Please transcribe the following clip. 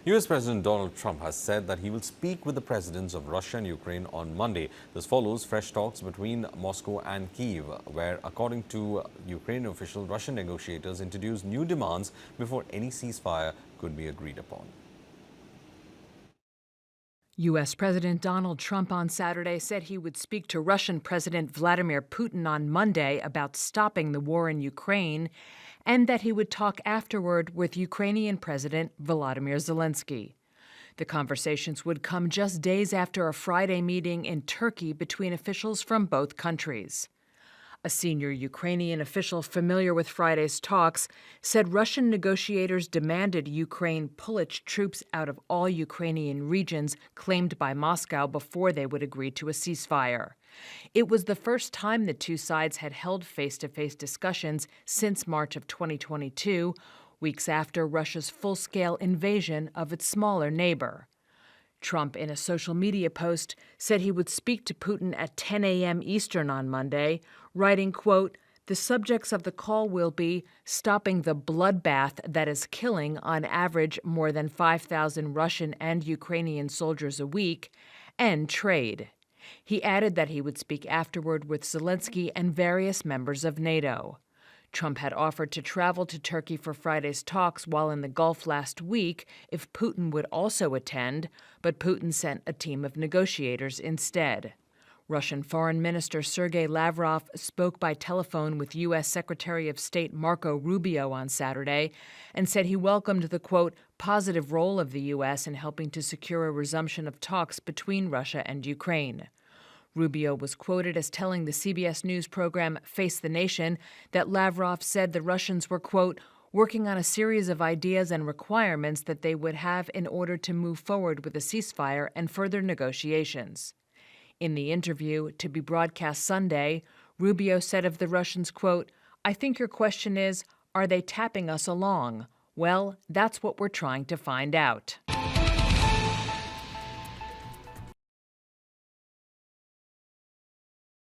U.S. President Donald Trump has said that he will speak with the presidents of Russia and Ukraine on Monday. This follows fresh talks between Moscow and Kyiv, where, according to Ukrainian officials, Russian negotiators introduced new demands before any ceasefire could be agreed upon. U.S. President Donald Trump on Saturday said he would speak to Russian President Vladimir Putin on Monday about stopping the war in Ukraine, and that he would talk afterward with Ukrainian President Volodymyr Zelensky. The conversations would come just days after a Friday meeting in Turkey between officials from both countries. A senior Ukrainian official familiar with Friday's talks said Russian negotiators demanded Ukraine pull its troops out of all Ukrainian regions claimed by Moscow before they would agree to a ceasefire. It was the first time the two sides had held face-to-face discussions since March of 2022, weeks after Russia's full-scale invasion of its smaller neighbor. Trump, in a social media post, said he would speak to Putin at 10 a.m. Eastern on Monday, writing, quote, "The subjects of the call will be stopping the bloodbath that is killing, on average, more than 5,000 Russian and Ukrainian soldiers a week, and trade." He added that he would speak afterward with Zelensky and various members of NATO. Trump had offered to travel to Turkey for Friday's talks while in the Gulf last week if Putin would also attend, but Putin sent a team of negotiators instead. Russian Foreign Minister Sergei Lavrov spoke by telephone with U.S. Secretary of State Marco Rubio on Saturday and said he welcomed the, quote, positive role of the U.S. in helping to secure a resumption of talks between Russia and Ukraine. Rubio was quoted as telling the CBS News program Face the Nation that Lavrov said the Russians were, quote, working on a series of ideas and requirements that they would have in order to move forward with a ceasefire and further negotiations. In the interview, to be broadcast Sunday, Rubio said of the Russians, quote, "I think your question is, are they tapping us along? Well, that's what we're trying to find out."